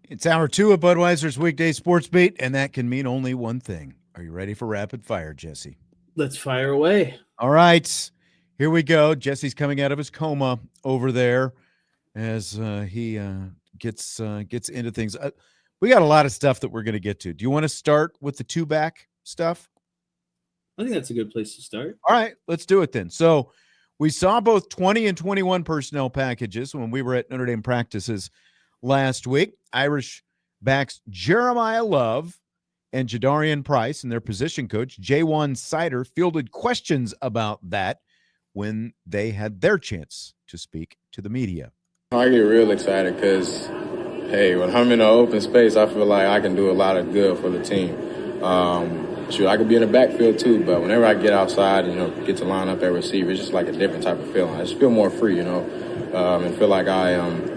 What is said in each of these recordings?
It's hour two of Budweiser's weekday sports beat, and that can mean only one thing. Are you ready for rapid fire, Jesse? Let's fire away. All right, here we go. Jesse's coming out of his coma over there as he gets into things. We got a lot of stuff that we're going to get to. Do you want to start with the two back stuff? I think that's a good place to start. All right, let's do it then. So we saw both 20 and 21 personnel packages when we were at Notre Dame practices last week. Irish backs Jeremiyah Love and Jadarian Price and their position coach, Seider, fielded questions about that when they had their chance to speak to the media. I get real excited because, hey, when I'm in an open space, I feel like I can do a lot of good for the team. I could be in the backfield too, but whenever I get outside and, get to line up at receiver, it's just like a different type of feeling. I just feel more free, and feel like I am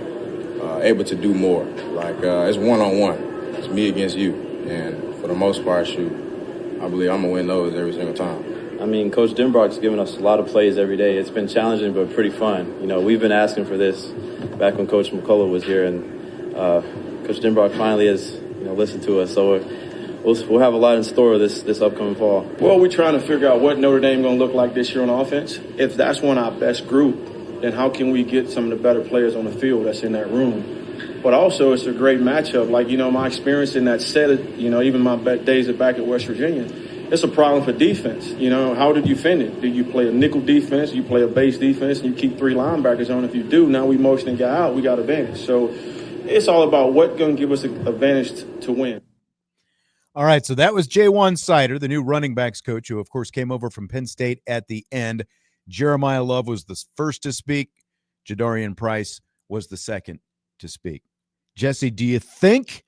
able to do more. Like it's one-on-one. It's me against you. And for the most part, I believe I'm going to win those every single time. I mean, Coach Denbrock's given us a lot of plays every day. It's been challenging, but pretty fun. We've been asking for this back when Coach McCullough was here, and Coach Denbrock finally has, listened to us. So we'll have a lot in store this upcoming fall. Well, we're trying to figure out what Notre Dame going to look like this year on offense. If that's one of our best group, then how can we get some of the better players on the field that's in that room? But also, it's a great matchup. Like, my experience in that set, even my days back at West Virginia, it's a problem for defense. How did you fend it? Do you play a nickel defense? You play a base defense, and you keep three linebackers on? If you do, now we motion a guy out, we got advantage. So it's all about what's going to give us an advantage to win. All right, so that was Seider, the new running backs coach, who, of course, came over from Penn State at the end. Jeremiyah Love was the first to speak. Jadarian Price was the second to speak. Jesse, do you think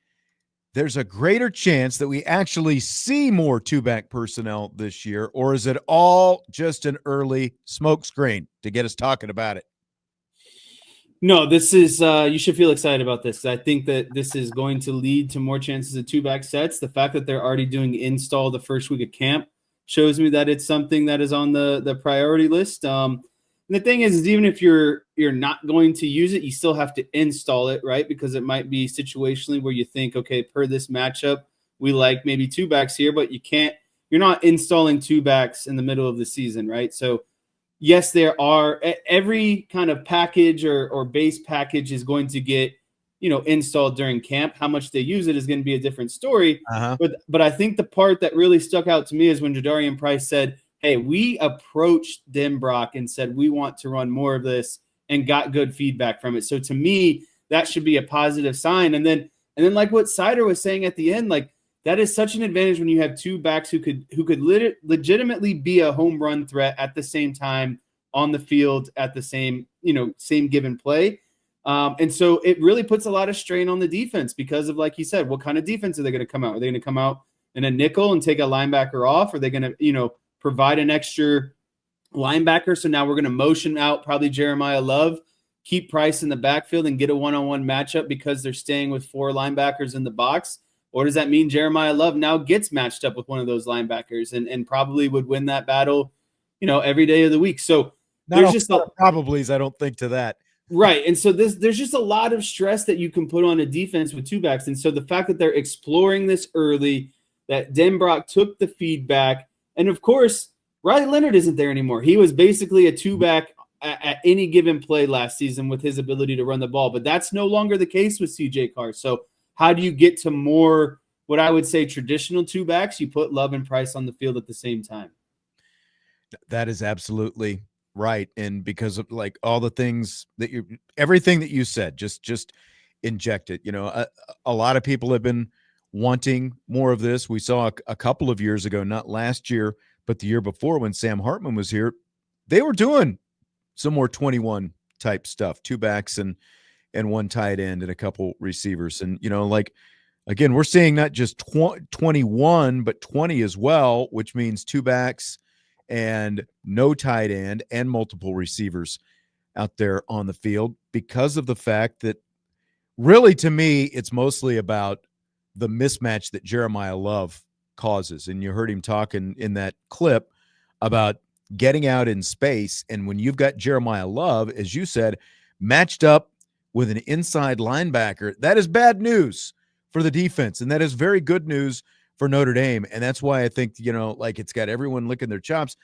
there's a greater chance that we actually see more two-back personnel this year, or is it all just an early smokescreen to get us talking about it? No, this is you should feel excited about this. I think that this is going to lead to more chances of two-back sets. The fact that they're already doing install the first week of camp shows me that it's something that is on the priority list. And the thing is even if you're not going to use it, you still have to install it, right? Because it might be situationally where you think, okay, per this matchup, we like maybe two backs here, but you're not installing two backs in the middle of the season, right? So yes, there are every kind of package or base package is going to get, installed during camp. How much they use it is going to be a different story. Uh-huh. But I think the part that really stuck out to me is when Jadarian Price said, hey, we approached Denbrock and said we want to run more of this and got good feedback from it. So to me, that should be a positive sign. And then like what Seider was saying at the end, like that is such an advantage when you have two backs who could legitimately be a home run threat at the same time on the field at the same given play. And so it really puts a lot of strain on the defense because of, like you said, what kind of defense are they going to come out? Are they going to come out in a nickel and take a linebacker off? Are they going to, provide an extra linebacker? So now we're going to motion out probably Jeremiyah Love, keep Price in the backfield and get a one-on-one matchup because they're staying with four linebackers in the box? Or does that mean Jeremiyah Love now gets matched up with one of those linebackers and probably would win that battle, every day of the week? So there's just probablys, I don't think, to that. Right. And so there's just a lot of stress that you can put on a defense with two backs. And so the fact that they're exploring this early, that Denbrock took the feedback, and of course, Riley Leonard isn't there anymore. He was basically a two-back at any given play last season with his ability to run the ball, but that's no longer the case with CJ Carr. So how do you get to more, what I would say, traditional two-backs? You put Love and Price on the field at the same time. That is absolutely right. And because of like all the things that everything that you said, just inject it. A lot of people have been wanting more of this. We saw a couple of years ago, not last year, but the year before when Sam Hartman was here, they were doing some more 21 type stuff, two backs and one tight end and a couple receivers. And, again, we're seeing not just 21, but 20 as well, which means two backs and no tight end and multiple receivers out there on the field because of the fact that really, to me, it's mostly about the mismatch that Jeremiyah Love causes. And you heard him talking in that clip about getting out in space. And when you've got Jeremiyah Love, as you said, matched up with an inside linebacker, that is bad news for the defense. And that is very good news for Notre Dame. And that's why I think, like it's got everyone licking their chops.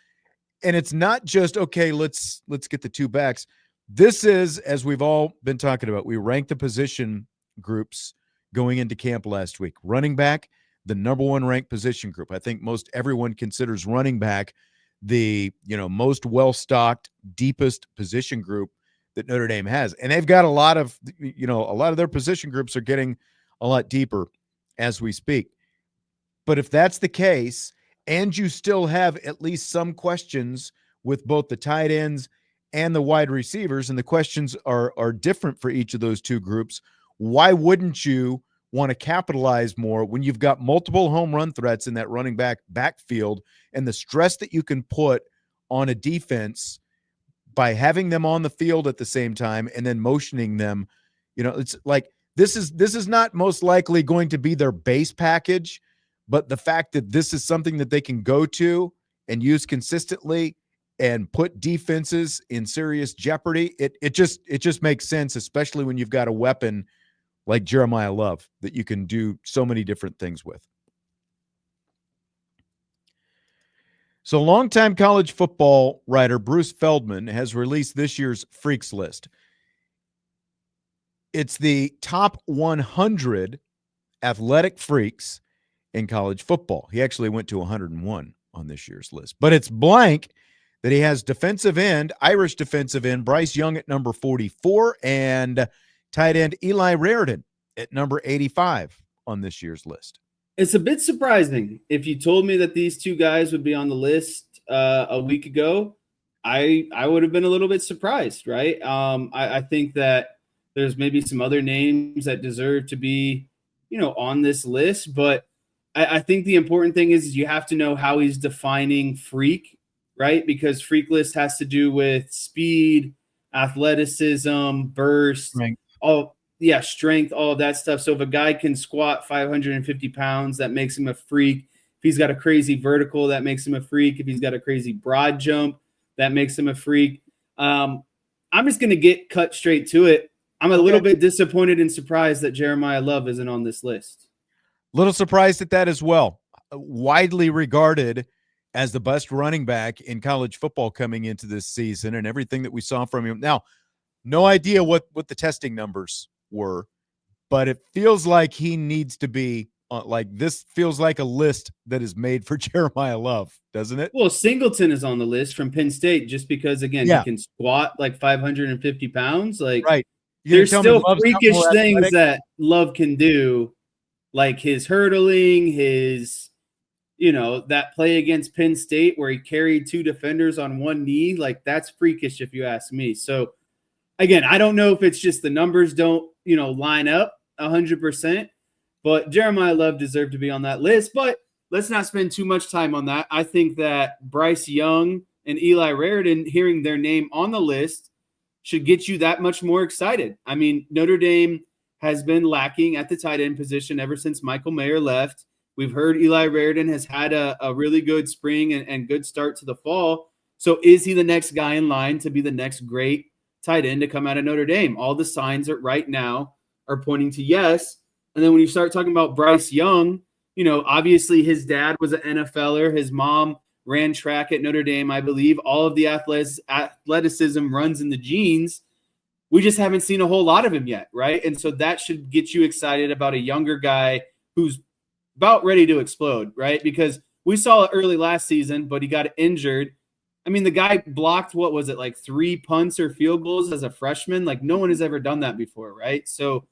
And it's not just, okay, let's get the two backs. This is, as we've all been talking about, we ranked the position groups going into camp last week. Running back, the number one ranked position group. I think most everyone considers running back the most well-stocked, deepest position group that Notre Dame has. And they've got a lot of their position groups are getting a lot deeper as we speak. But if that's the case, and you still have at least some questions with both the tight ends and the wide receivers, and the questions are different for each of those two groups, why wouldn't you want to capitalize more when you've got multiple home run threats in that running backfield, and the stress that you can put on a defense by having them on the field at the same time and then motioning them? It's like this is not most likely going to be their base package, but the fact that this is something that they can go to and use consistently and put defenses in serious jeopardy, it just makes sense, especially when you've got a weapon like Jeremiyah Love that you can do so many different things with. So longtime college football writer Bruce Feldman has released this year's Freaks List. It's the top 100 athletic freaks in college football. He actually went to 101 on this year's list, but it's blank that he has Irish defensive end Bryce Young at number 44 and tight end Eli Raridon at number 85 on this year's list. It's a bit surprising. If you told me that these two guys would be on the list a week ago, I would have been a little bit surprised, right? I think that there's maybe some other names that deserve to be, on this list, but I think the important thing is you have to know how he's defining freak, right? Because freak list has to do with speed, athleticism, burst, strength, strength, all of that stuff. So if a guy can squat 550 pounds, that makes him a freak. If he's got a crazy vertical, that makes him a freak. If he's got a crazy broad jump, that makes him a freak. I'm just going to get cut straight to it. I'm a little bit disappointed and surprised that Jeremiyah Love isn't on this list. Little surprised at that as well. Widely regarded as the best running back in college football coming into this season, and everything that we saw from him. Now, no idea what the testing numbers were, but it feels like he needs to be this feels like a list that is made for Jeremiyah Love, doesn't it? Well, Singleton is on the list from Penn State just because, again, he can squat like 550 pounds. Right. There's still freakish things that Love can do, like his hurdling, his, that play against Penn State where he carried two defenders on one knee. Like, that's freakish if you ask me. So, again, I don't know if it's just the numbers don't, line up 100%, but Jeremiyah Love deserved to be on that list. But let's not spend too much time on that. I think that Bryce Young and Eli Raridon, hearing their name on the list, should get you that much more excited. I mean, Notre Dame has been lacking at the tight end position ever since Michael Mayer left. We've heard Eli Raridon has had a really good spring and good start to the fall. So is he the next guy in line to be the next great tight end to come out of Notre Dame? All the signs right now are pointing to yes. And then when you start talking about Bryce Young, obviously his dad was an NFLer. His mom ran track at Notre Dame, I believe. All of the athleticism runs in the genes. We just haven't seen a whole lot of him yet, right? And so that should get you excited about a younger guy who's about ready to explode, right? Because we saw it early last season, but he got injured. I mean, the guy blocked, 3 punts or field goals as a freshman? Like, no one has ever done that before, right? So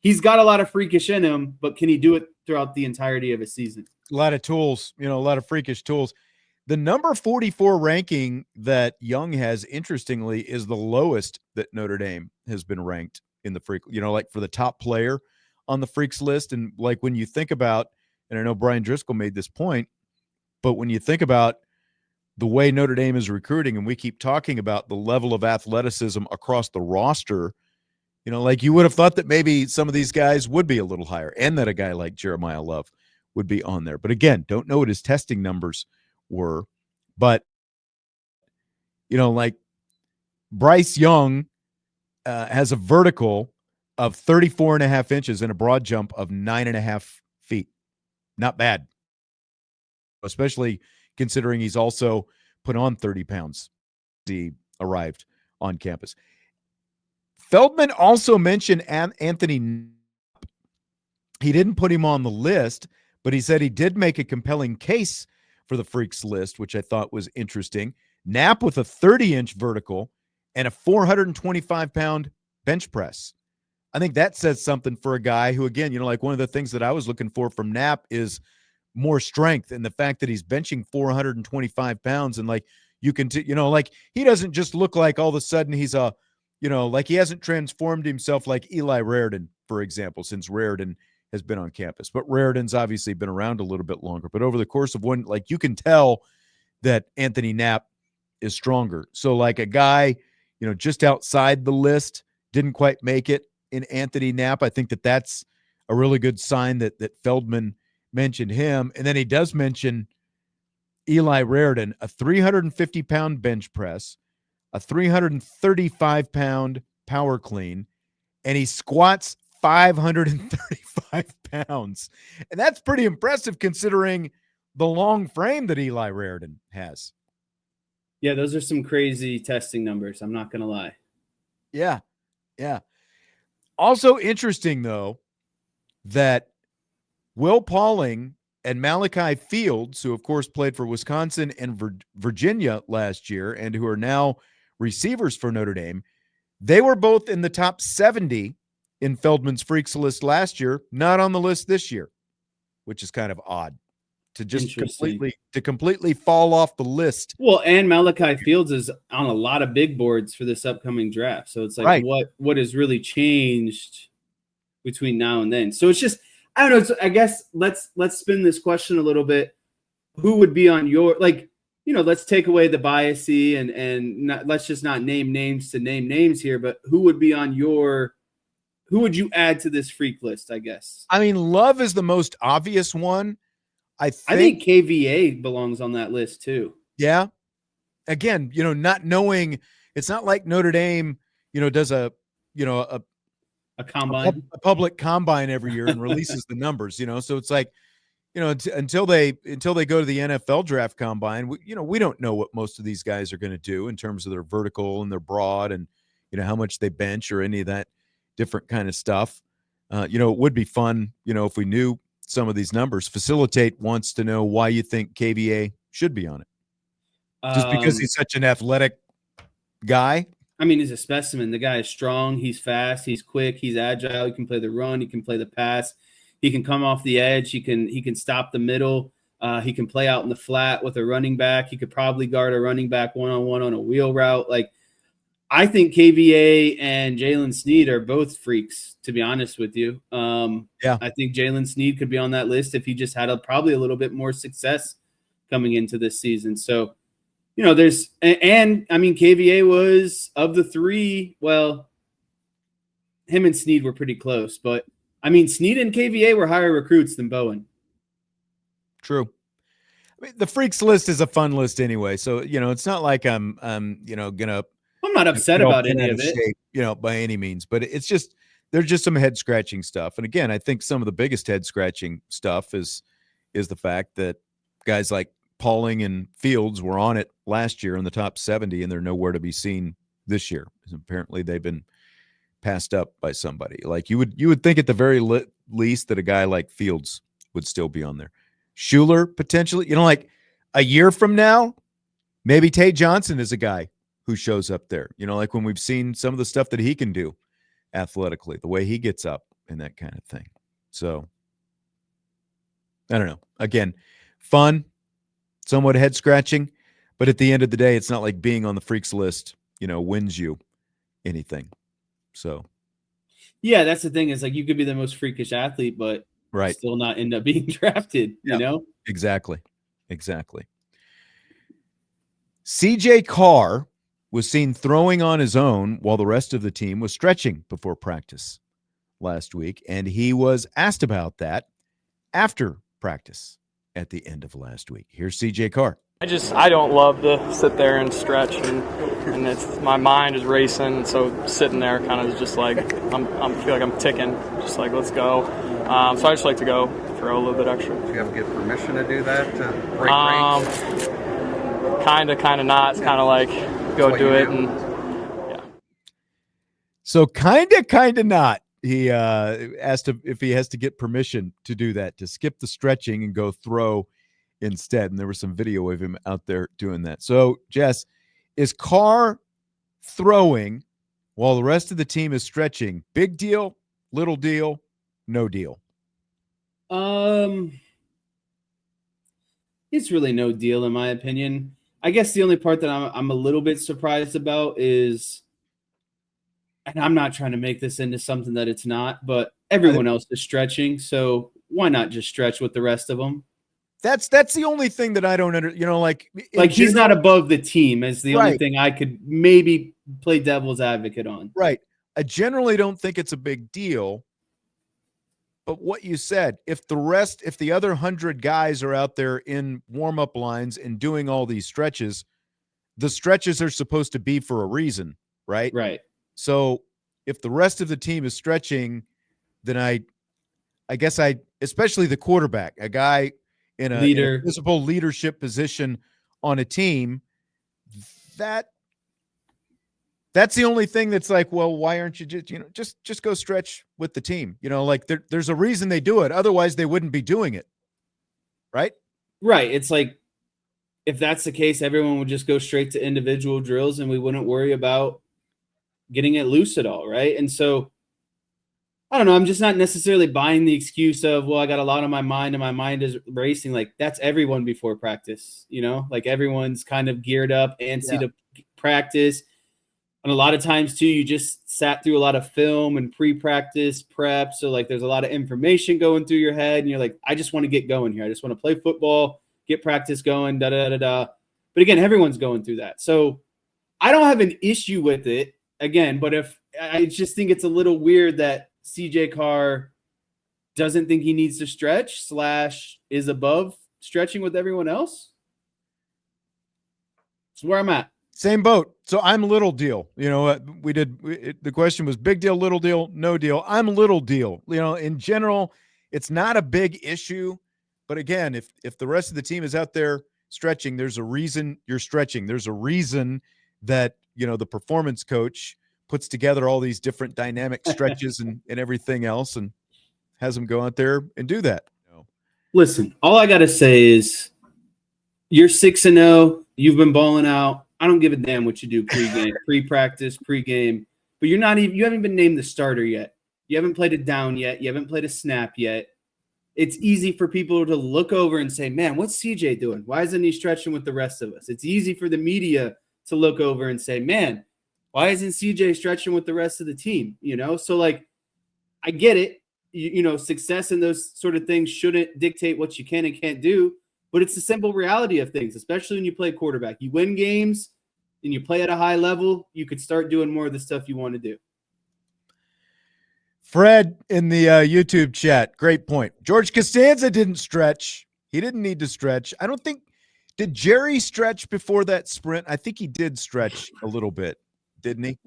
he's got a lot of freakish in him, but can he do it throughout the entirety of a season? A lot of tools, a lot of freakish tools. The number 44 ranking that Young has, interestingly, is the lowest that Notre Dame has been ranked in the freak, for the top player on the freaks list. And like when you think about, and I know Brian Driscoll made this point, but when you think about the way Notre Dame is recruiting, and we keep talking about the level of athleticism across the roster, you would have thought that maybe some of these guys would be a little higher and that a guy like Jeremiyah Love would be on there. But again, don't know what his testing numbers were, but Bryce Young has a vertical of 34.5 inches and a broad jump of 9.5 feet. Not bad, especially considering he's also put on 30 pounds as he arrived on campus. Feldman also mentioned Anthony. He didn't put him on the list, but he said he did make a compelling case for the Freaks list, which I thought was interesting. Knapp with a 30-inch vertical and a 425-pound bench press. I think that says something for a guy who, again, like one of the things that I was looking for from Knapp is more strength, and the fact that he's benching 425 pounds and like you can, like he doesn't just look like all of a sudden he's a, like he hasn't transformed himself like Eli Raridon, for example, since Raridon has been on campus. But Raridon's obviously been around a little bit longer. But over the course of one, like you can tell that Anthony Knapp is stronger. So like a guy, just outside the list didn't quite make it in Anthony Knapp. I think that that's a really good sign that Feldman mentioned him. And then he does mention Eli Raridon, a 350-pound bench press, a 335-pound power clean, and he squats 535 pounds. And that's pretty impressive considering the long frame that Eli Raridon has. Yeah, those are some crazy testing numbers. I'm not going to lie. Yeah. Yeah. Also interesting, though, that Will Pauling and Malachi Fields, who, of course, played for Wisconsin and Virginia last year and who are now receivers for Notre Dame, they were both in the top 70 in Feldman's Freaks list last year, not on the list this year, which is kind of odd to just completely fall off the list. Well, and Malachi Fields is on a lot of big boards for this upcoming draft. So it's like, right. what has really changed between now and then? So it's just, I don't know. So I guess let's spin this question a little bit. Who would be on your, like, let's take away the biasy and not, let's just not name names to name names here, but who would be on your, who would you add to this freak list, I guess? I mean, Love is the most obvious one. I think KVA belongs on that list too. Yeah. Again, not knowing, it's not like Notre Dame, does a combine, a public combine every year and releases the numbers, so it's like, until they go to the NFL draft combine, we don't know what most of these guys are going to do in terms of their vertical and their broad and, how much they bench or any of that different kind of stuff. It would be fun, if we knew some of these numbers. Facilitate wants to know why you think KVA should be on it. Just because he's such an athletic guy? I mean, he's a specimen. The guy is strong. He's fast. He's quick. He's agile. He can play the run. He can play the pass. He can come off the edge. He can stop the middle. He can play out in the flat with a running back. He could probably guard a running back one-on-one on a wheel route. Like, I think KVA and Jalen Sneed are both freaks, to be honest with you. Yeah. I think Jalen Sneed could be on that list if he just had probably a little bit more success coming into this season. So, there's – and, I mean, KVA was, of the three, well, him and Sneed were pretty close. But, I mean, Sneed and KVA were higher recruits than Bowen. True. I mean, the freaks list is a fun list anyway. So, it's not like I'm going to – I'm not upset about any of it, shape, by any means, but it's just, there's just some head scratching stuff. And again, I think some of the biggest head scratching stuff is the fact that guys like Pauling and Fields were on it last year in the top 70, and they're nowhere to be seen this year. Apparently they've been passed up by somebody. Like you would think at the very least that a guy like Fields would still be on there. Schuler potentially, like a year from now, maybe Tate Johnson is a guy who shows up there, like when we've seen some of the stuff that he can do athletically, the way he gets up and that kind of thing. So I don't know. Again, fun, somewhat head scratching, but at the end of the day, it's not like being on the freaks list, wins you anything. So. Yeah, that's the thing is like you could be the most freakish athlete, but still not end up being drafted, you know? Exactly. CJ Carr was seen throwing on his own while the rest of the team was stretching before practice last week, and he was asked about that after practice at the end of last week. Here's CJ Carr. I don't love to sit there and stretch, and it's my mind is racing. So sitting there kind of is just like I feel like I'm ticking, just like let's go. So I just like to go throw a little bit extra. Do you have to get permission to do that to break range? Kind of not. It's kind of like go do it, and yeah. So kind of not. He asked if he has to get permission to do that, to skip the stretching and go throw instead. And there was some video of him out there doing that. So, Jess, is Carr throwing while the rest of the team is stretching? Big deal, little deal, no deal? It's really no deal in my opinion. I guess the only part that I'm a little bit surprised about is, and I'm not trying to make this into something that it's not, but everyone else is stretching, so why not just stretch with the rest of them? That's the only thing that I don't like he's not above the team is the only thing I could maybe play devil's advocate on. Right. I generally don't think it's a big deal. But what you said, if the other 100 guys are out there in warm-up lines and doing all these stretches, the stretches are supposed to be for a reason, right? Right. So if the rest of the team is stretching, then I guess especially the quarterback, a guy in a visible leadership position on a team, that's the only thing that's like, well, why aren't you just go stretch with the team? Like there's a reason they do it. Otherwise they wouldn't be doing it. Right? Right. It's like, if that's the case, everyone would just go straight to individual drills and we wouldn't worry about getting it loose at all. Right. And so I don't know. I'm just not necessarily buying the excuse of, well, I got a lot on my mind and my mind is racing. Like that's everyone before practice, like everyone's kind of geared up, antsy to practice. And a lot of times too, you just sat through a lot of film and pre-practice prep. So like there's a lot of information going through your head and you're like, I just want to get going here. I just want to play football, get practice going, But again, everyone's going through that. So I don't have an issue with it again, but if I just think it's a little weird that CJ Carr doesn't think he needs to stretch / is above stretching with everyone else. It's where I'm at. Same boat. So I'm little deal. The question was big deal, little deal, no deal. I'm little deal. In general, it's not a big issue. But again, if the rest of the team is out there stretching, there's a reason you're stretching. There's a reason that, the performance coach puts together all these different dynamic stretches and everything else and has them go out there and do that. Listen, all I got to say is you're 6-0. You've been balling out. I don't give a damn what you do pregame, pre-practice, pregame, but you haven't been named the starter yet. You haven't played a down yet. You haven't played a snap yet. It's easy for people to look over and say, man, what's CJ doing? Why isn't he stretching with the rest of us? It's easy for the media to look over and say, man, why isn't CJ stretching with the rest of the team? So like, I get it. Success in those sort of things shouldn't dictate what you can and can't do. But it's the simple reality of things, especially when you play quarterback. You win games and you play at a high level, you could start doing more of the stuff you want to do. Fred in the YouTube chat, great point. George Costanza didn't stretch. He didn't need to stretch. I don't think – did Jerry stretch before that sprint? I think he did stretch a little bit, didn't he?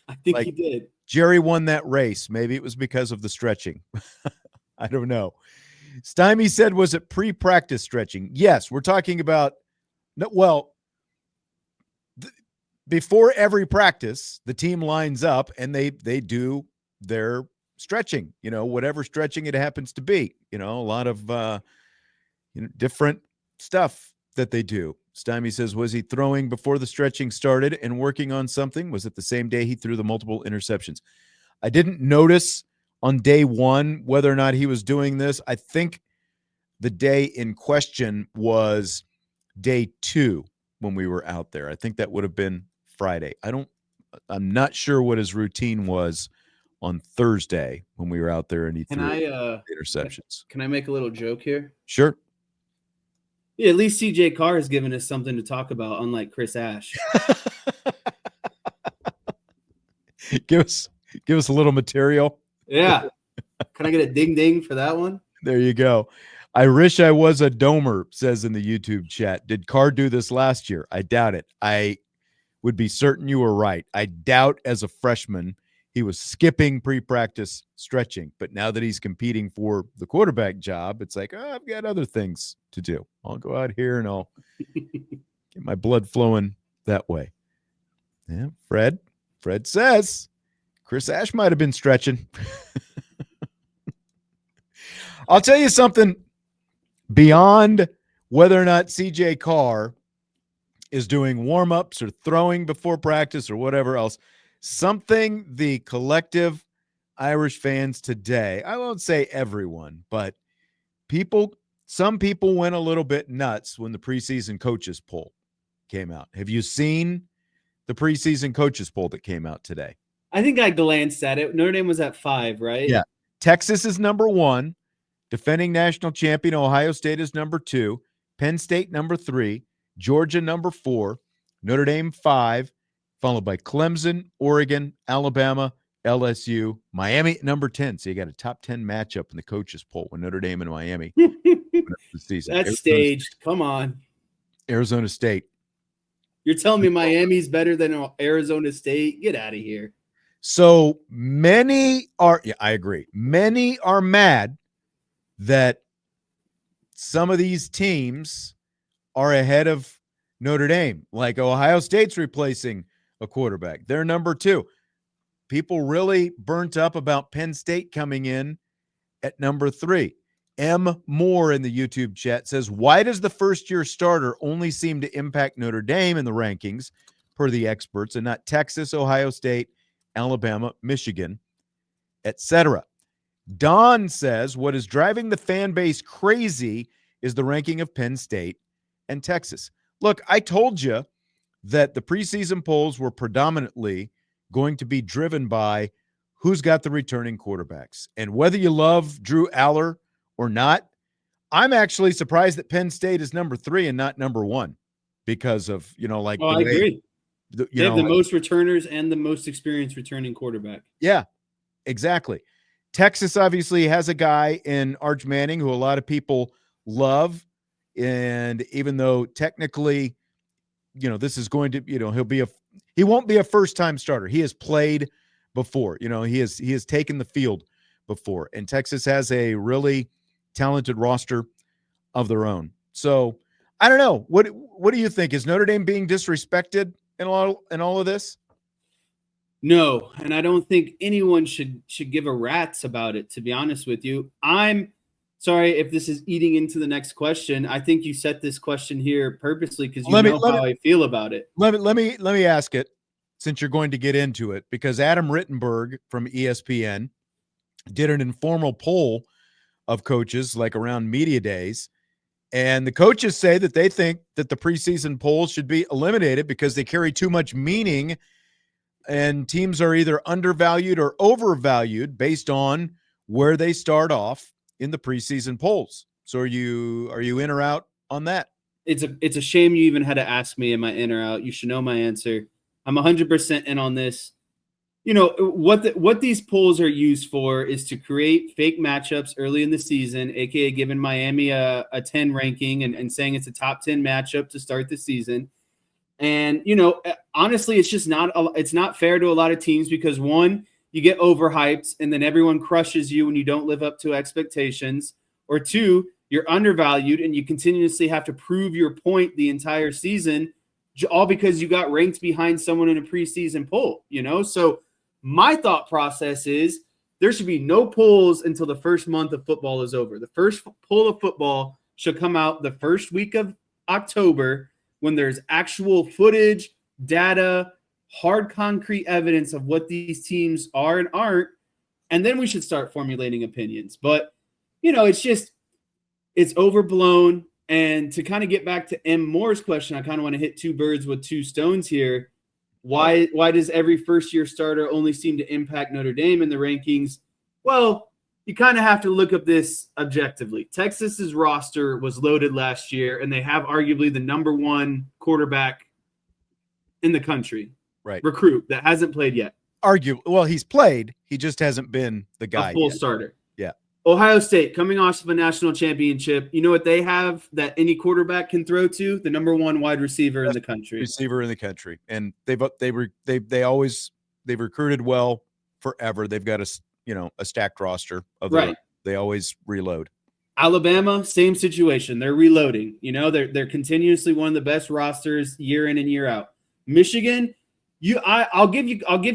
I think he did. Jerry won that race. Maybe it was because of the stretching. I don't know. Stymie said, was it pre-practice stretching? Yes, we're talking about, before every practice, the team lines up and they do their stretching, whatever stretching it happens to be, a lot of different stuff that they do. Stymie says, was he throwing before the stretching started and working on something? Was it the same day he threw the multiple interceptions? I didn't notice on day one whether or not he was doing this. I think the day in question was day 2 when we were out there. I think that would have been Friday. I'm not sure what his routine was on Thursday when we were out there and he threw interceptions. Can I make a little joke here? Sure. Yeah, at least CJ Carr has given us something to talk about, unlike Chris Ash. Give us a little material. Yeah. Can I get a ding ding for that one? There you go. I wish I was a domer, says in the YouTube chat. Did Carr do this last year? I doubt it. I would be certain you were right. I doubt as a freshman he was skipping pre-practice stretching. But now that he's competing for the quarterback job, it's like, oh, I've got other things to do. I'll go out here and I'll get my blood flowing that way. Yeah, Fred says Chris Ash might have been stretching. I'll tell you something beyond whether or not CJ Carr is doing warm-ups or throwing before practice or whatever else. Something the collective Irish fans today, I won't say everyone, but some people went a little bit nuts when the preseason coaches poll came out. Have you seen the preseason coaches poll that came out today? I think I glanced at it. Notre Dame was at 5, right? Yeah. Texas is number 1. Defending national champion Ohio State is number 2. Penn State number 3. Georgia number 4. Notre Dame 5. Followed by Clemson, Oregon, Alabama, LSU, Miami at number 10. So you got a top 10 matchup in the coaches poll with Notre Dame and Miami. That's staged. Come on. Arizona State. You're telling me Miami's better than Arizona State? Get out of here. So many are, yeah, I agree. Many are mad that some of these teams are ahead of Notre Dame. Like Ohio State's replacing a quarterback. They're number 2. People really burnt up about Penn State coming in at number 3. M. Moore in the YouTube chat says, why does the first-year starter only seem to impact Notre Dame in the rankings, per the experts, and not Texas, Ohio State, Alabama, Michigan, etc.? Don says, what is driving the fan base crazy is the ranking of Penn State and Texas. Look, I told you that the preseason polls were predominantly going to be driven by who's got the returning quarterbacks. And whether you love Drew Aller or not, I'm actually surprised that Penn State is number 3 and not number 1 because of, I agree. They have the most returners and the most experienced returning quarterback. Yeah, exactly. Texas obviously has a guy in Arch Manning who a lot of people love. And even though technically, this is going to, he won't be a first-time starter. He has played before. He has taken the field before. And Texas has a really talented roster of their own. So I don't know. What do you think? Is Notre Dame being disrespected in all of this? No, and I don't think anyone should give a rat's about it, to be honest with you. I'm sorry if this is eating into the next question. I think you set this question here purposely because you know how I feel about it. Let me ask it, since you're going to get into it, because Adam Rittenberg from ESPN did an informal poll of coaches like around media days, and the coaches say that they think that the preseason polls should be eliminated because they carry too much meaning, and teams are either undervalued or overvalued based on where they start off in the preseason polls. So are you in or out on that? It's a shame you even had to ask me, am I in or out? You should know my answer. I'm 100% in on this. What these polls are used for is to create fake matchups early in the season, aka giving Miami a 10 ranking and saying it's a top 10 matchup to start the season. And honestly, it's not fair to a lot of teams because, one, you get overhyped and then everyone crushes you when you don't live up to expectations, or 2, you're undervalued and you continuously have to prove your point the entire season, all because you got ranked behind someone in a preseason poll. So my thought process is there should be no polls until the first month of football is over. The first poll of football should come out the first week of October, when there's actual footage, data, hard concrete evidence of what these teams are and aren't, and then we should start formulating opinions. But, it's overblown. And to kind of get back to M. Moore's question, I kind of want to hit 2 birds with 2 stones here. Why does every first-year starter only seem to impact Notre Dame in the rankings? Well, you kind of have to look at this objectively. Texas's roster was loaded last year, and they have arguably the number 1 quarterback in the country. Right. Recruit that hasn't played yet. Well, he's played. He just hasn't been the guy. A full yet. starter. Yeah. Ohio State coming off of a national championship. You know what they have that any quarterback can throw to? The number one wide receiver in the country. Receiver in the country, and they've recruited well forever. They've got a stacked roster of right. They always reload. Alabama, same situation. They're reloading. They're continuously one of the best rosters year in and year out. Michigan, I'll give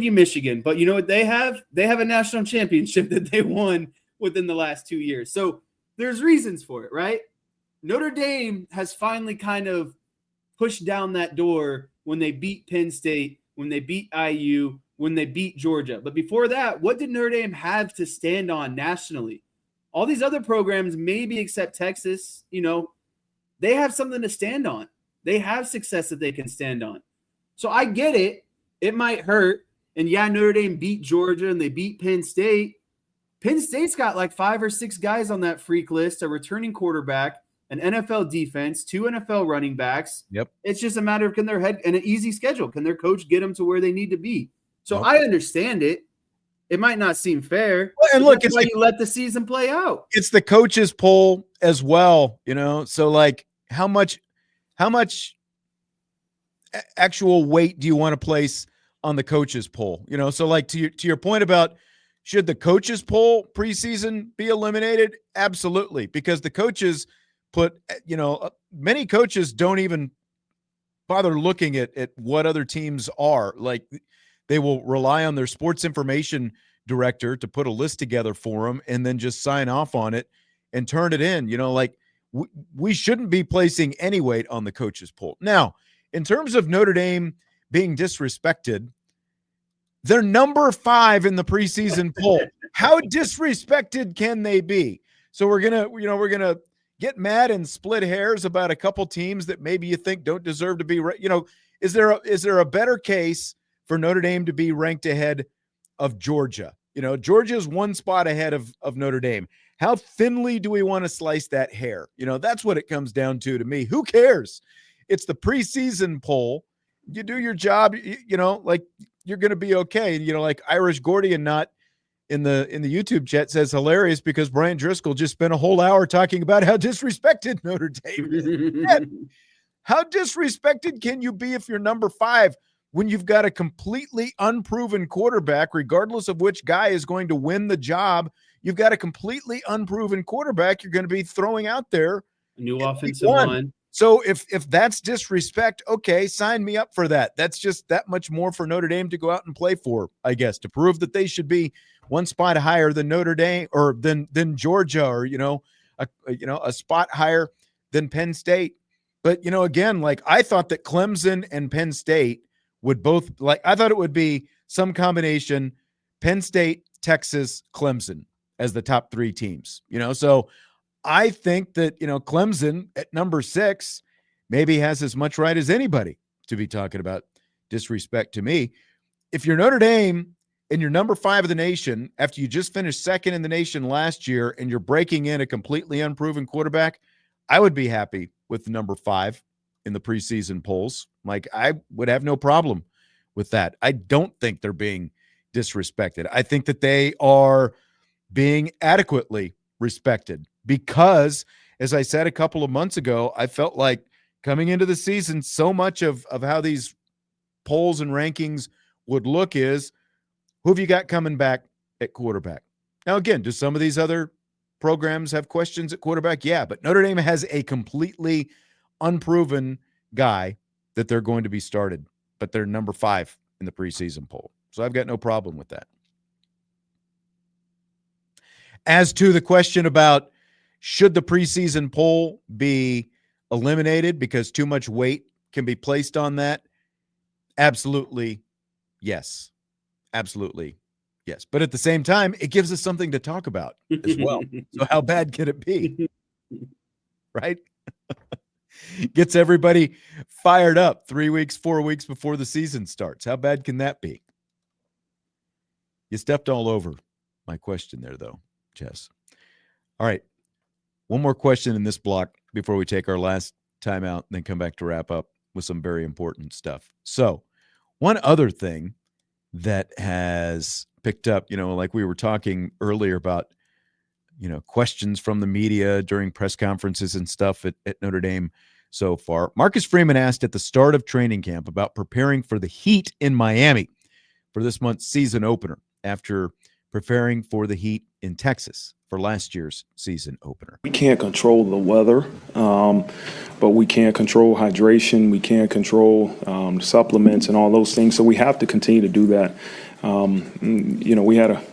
you Michigan, but you know what they have? They have a national championship that they won within the last 2 years. So there's reasons for it, right? Notre Dame has finally kind of pushed down that door when they beat Penn State, when they beat IU, when they beat Georgia. But before that, what did Notre Dame have to stand on nationally? All these other programs, maybe except Texas, they have something to stand on. They have success that they can stand on. So I get it. It might hurt. And yeah, Notre Dame beat Georgia and they beat Penn State. Penn State's got like 5 or 6 guys on that freak list, a returning quarterback, an NFL defense, 2 NFL running backs. Yep. It's just a matter of and an easy schedule. Can their coach get them to where they need to be? So I understand it. It might not seem fair. Well, and look, it's why you let the season play out. It's the coaches poll as well, So like how much actual weight do you want to place on the coaches poll? So like to your point about should the coaches poll preseason be eliminated? Absolutely, because the coaches many coaches don't even bother looking at what other teams are. Like they will rely on their sports information director to put a list together for them and then just sign off on it and turn it in. We shouldn't be placing any weight on the coaches poll. Now, in terms of Notre Dame being disrespected, they're number 5 in the preseason poll. How disrespected can they be? So we're gonna get mad and split hairs about a couple teams that maybe you think don't deserve to be. Is there a better case for Notre Dame to be ranked ahead of Georgia? Georgia's 1 spot ahead of Notre Dame. How thinly do we want to slice that hair? That's what it comes down to me. Who cares? It's the preseason poll. You do your job, like you're going to be okay. Like Irish Gordian not in the YouTube chat says hilarious because Brian Driscoll just spent a whole hour talking about how disrespected Notre Dame is. How disrespected can you be if you're number 5 when you've got a completely unproven quarterback, regardless of which guy is going to win the job? You've got a completely unproven quarterback you're going to be throwing out there. New offensive line. So if that's disrespect, okay, sign me up for that. That's just that much more for Notre Dame to go out and play for, I guess, to prove that they should be 1 spot higher than Notre Dame or than Georgia, or a spot higher than Penn State. But again, like I thought that Clemson and Penn State would both I thought it would be some combination Penn State, Texas, Clemson as the top 3 teams. So I think that, Clemson at number 6 maybe has as much right as anybody to be talking about disrespect to me. If you're Notre Dame and you're number 5 of the nation after you just finished 2nd in the nation last year and you're breaking in a completely unproven quarterback, I would be happy with the number 5 in the preseason polls. Like I would have no problem with that. I don't think they're being disrespected. I think that they are being adequately respected. Because, as I said a couple of months ago, I felt like coming into the season, so much of how these polls and rankings would look is, who have you got coming back at quarterback? Now, again, do some of these other programs have questions at quarterback? Yeah, but Notre Dame has a completely unproven guy that they're going to be started, but they're number 5 in the preseason poll. So I've got no problem with that. As to the question about should the preseason poll be eliminated because too much weight can be placed on that? Absolutely, yes. Absolutely, yes. But at the same time, it gives us something to talk about as well. So how bad can it be? Right? Gets everybody fired up 3 weeks, 4 weeks before the season starts. How bad can that be? You stepped all over my question there, though, Jess. All right. One more question in this block before we take our last timeout and then come back to wrap up with some very important stuff. So one other thing that has picked up, like we were talking earlier about questions from the media during press conferences and stuff at Notre Dame so far. Marcus Freeman asked at the start of training camp about preparing for the Heat in Miami for this month's season opener after preparing for the Heat in Texas for last year's season opener. We can't control the weather, but we can control hydration. We can control supplements and all those things. So we have to continue to do that.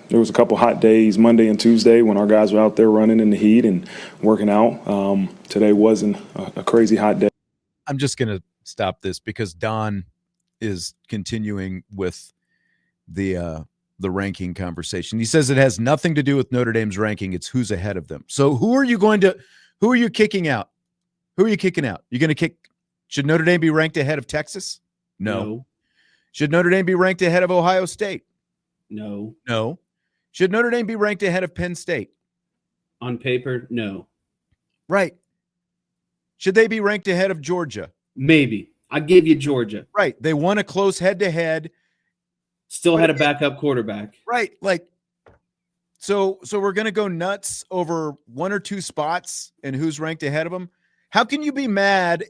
There was a couple hot days, Monday and Tuesday, when our guys were out there running in the heat and working out. Today wasn't a crazy hot day. I'm just going to stop this because Don is continuing with the ranking conversation. He says it has nothing to do with Notre Dame's ranking. It's who's ahead of them. So who are you kicking out? Who are you kicking out? Should Notre Dame be ranked ahead of Texas? No. Should Notre Dame be ranked ahead of Ohio State? No. No. Should Notre Dame be ranked ahead of Penn State? On paper, no. Right. Should they be ranked ahead of Georgia? Maybe. I gave you Georgia. Right. They won a close head-to-head. Still had a backup quarterback. Right. So we're going to go nuts over one or two spots and who's ranked ahead of them. How can you be mad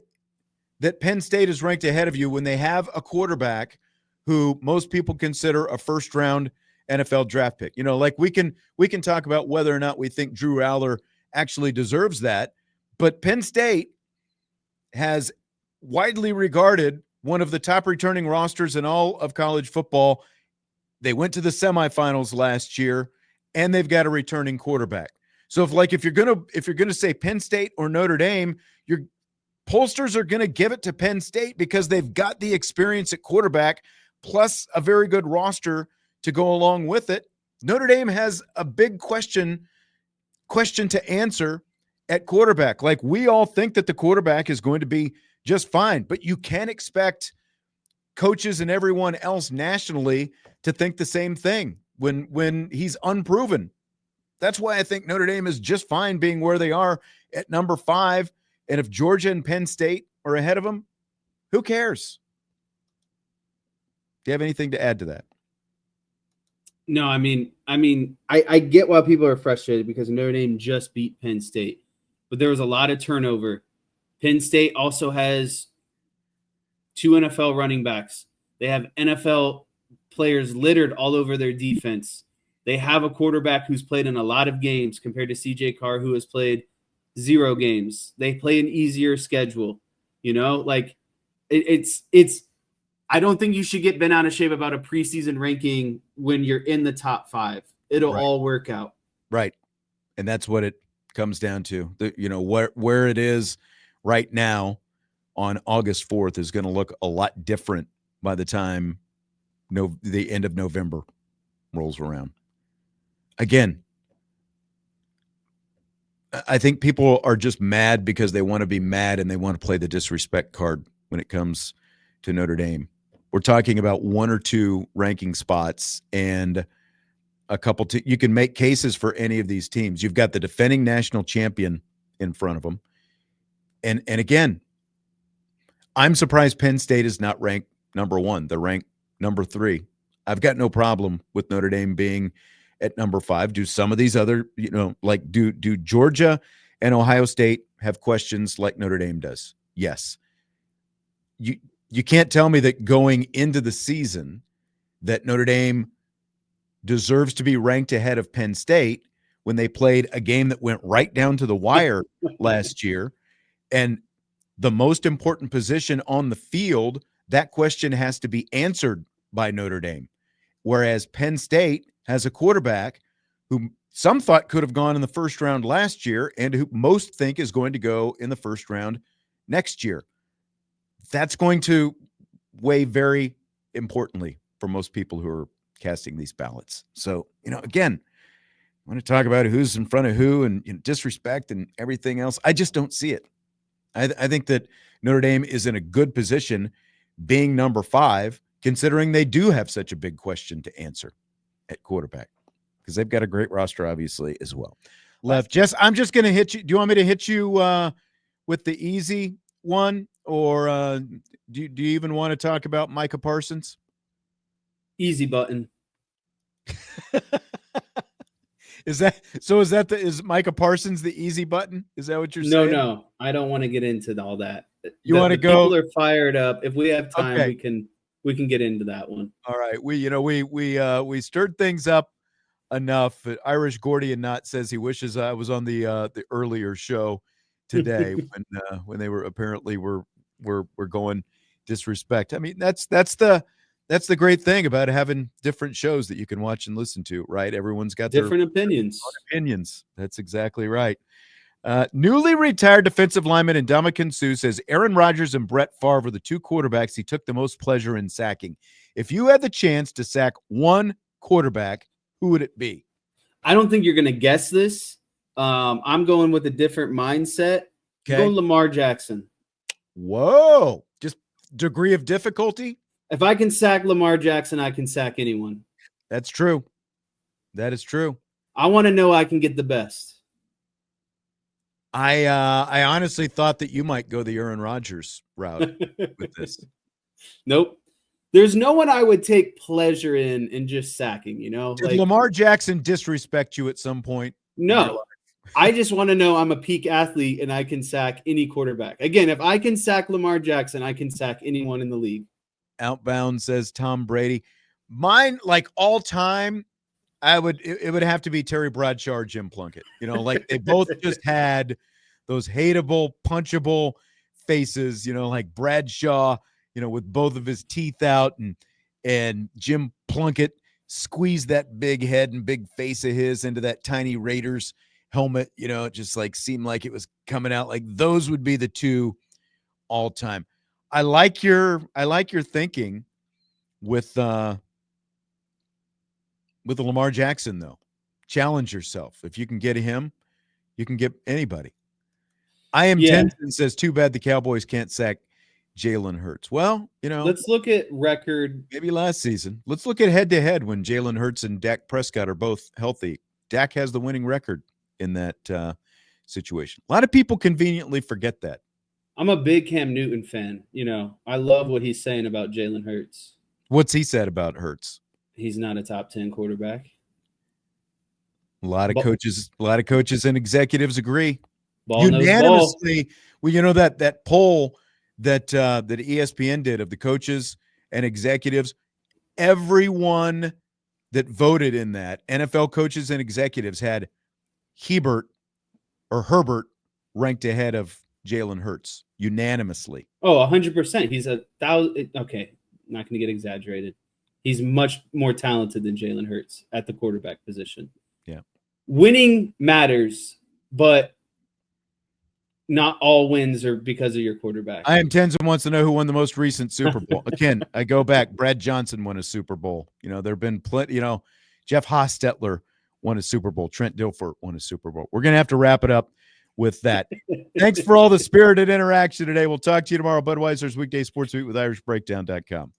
that Penn State is ranked ahead of you when they have a quarterback who most people consider a first-round NFL draft pick? We can talk about whether or not we think Drew Aller actually deserves that, but Penn State has widely regarded one of the top returning rosters in all of college football. They went to the semifinals last year, and they've got a returning quarterback. So if you're gonna say Penn State or Notre Dame, your pollsters are gonna give it to Penn State because they've got the experience at quarterback, plus a very good roster to go along with it. Notre Dame has a big question to answer at quarterback. We all think that the quarterback is going to be just fine, but you can't expect coaches and everyone else nationally to think the same thing when he's unproven. That's why I think Notre Dame is just fine being where they are at number 5. And if Georgia and Penn State are ahead of them, who cares? Do you have anything to add to that? No, I get why people are frustrated because Notre Dame just beat Penn State, but there was a lot of turnover. Penn State also has 2 NFL running backs. They have NFL players littered all over their defense. They have a quarterback who's played in a lot of games compared to CJ Carr, who has played 0 games. They play an easier schedule. It's I don't think you should get bent out of shape about a preseason ranking when you're in the top 5. It'll all work out. Right. And that's what it comes down to. Where it is right now on August 4th is going to look a lot different by the time the end of November rolls around. Again, I think people are just mad because they want to be mad and they want to play the disrespect card when it comes to Notre Dame. We're talking about 1 or 2 ranking spots and a couple. You can make cases for any of these teams. You've got the defending national champion in front of them. And again, I'm surprised Penn State is not ranked number 1. They're ranked number 3. I've got no problem with Notre Dame being at number 5. Do some of these other, do Georgia and Ohio State have questions like Notre Dame does? Yes. You can't tell me that going into the season that Notre Dame deserves to be ranked ahead of Penn State when they played a game that went right down to the wire last year. And the most important position on the field, that question has to be answered by Notre Dame. Whereas Penn State has a quarterback who some thought could have gone in the first round last year and who most think is going to go in the first round next year. That's going to weigh very importantly for most people who are casting these ballots. So, again, I want to talk about who's in front of who and disrespect and everything else. I just don't see it. I think that Notre Dame is in a good position being number 5, considering they do have such a big question to answer at quarterback because they've got a great roster, obviously, as well. Left, Jess, I'm just going to hit you. Do you want me to hit you with the easy one, or do you even want to talk about Micah Parsons? Easy button. Is is Micah Parsons the easy button? Is that what you're saying? No, I don't want to get into all that. You want to go? People are fired up. If we have time, Okay. we can get into that one. All right. We stirred things up enough. Irish Gordian Knot says he wishes I was on the earlier show today when they were apparently were going disrespect. I mean, that's the great thing about having different shows that you can watch and listen to, right? Everyone's got different their opinions. Opinions. That's exactly right. Newly retired defensive lineman Ndamukong Suh says Aaron Rodgers and Brett Favre were the two quarterbacks he took the most pleasure in sacking. If you had the chance to sack one quarterback, who would it be? I don't think you're going to guess this. I'm going with a different mindset. Okay. I'm going Lamar Jackson. Whoa. Just degree of difficulty? If I can sack Lamar Jackson, I can sack anyone. That's true. That is true. I want to know I can get the best. I honestly thought that you might go the Aaron Rodgers route with this. Nope. There's no one I would take pleasure in just sacking, Did Lamar Jackson disrespect you at some point? No. I just want to know I'm a peak athlete and I can sack any quarterback. Again, if I can sack Lamar Jackson, I can sack anyone in the league. Outbound says Tom Brady. Mine, like all time, it would have to be Terry Bradshaw or Jim Plunkett. Like they both just had those hateable, punchable faces, like Bradshaw, with both of his teeth out, and Jim Plunkett squeezed that big head and big face of his into that tiny Raiders helmet. It just like seemed like it was coming out. Like those would be the two all time. I like your thinking with the Lamar Jackson though. Challenge yourself. If you can get him, you can get anybody. I am Tenson says, too bad the Cowboys can't sack Jalen Hurts. Well, let's look at record. Maybe last season. Let's look at head-to-head when Jalen Hurts and Dak Prescott are both healthy. Dak has the winning record in that situation. A lot of people conveniently forget that. I'm a big Cam Newton fan. I love what he's saying about Jalen Hurts. What's he said about Hurts? He's not a top 10 quarterback. A lot of coaches and executives agree. Ball Unanimously. Well, that poll that ESPN did of the coaches and executives, everyone that voted in that, NFL coaches and executives, had Herbert ranked ahead of Jalen Hurts unanimously. Oh, 100%. He's 1,000. Okay, not going to get exaggerated. He's much more talented than Jalen Hurts at the quarterback position. Yeah. Winning matters, but not all wins are because of your quarterback. I am Tenzin wants to know who won the most recent Super Bowl. Again, I go back. Brad Johnson won a Super Bowl. There have been plenty. Jeff Hostetler won a Super Bowl. Trent Dilfer won a Super Bowl. We're going to have to wrap it up with that. Thanks for all the spirited interaction today. We'll talk to you tomorrow. Budweiser's Weekday Sports Week with IrishBreakdown.com.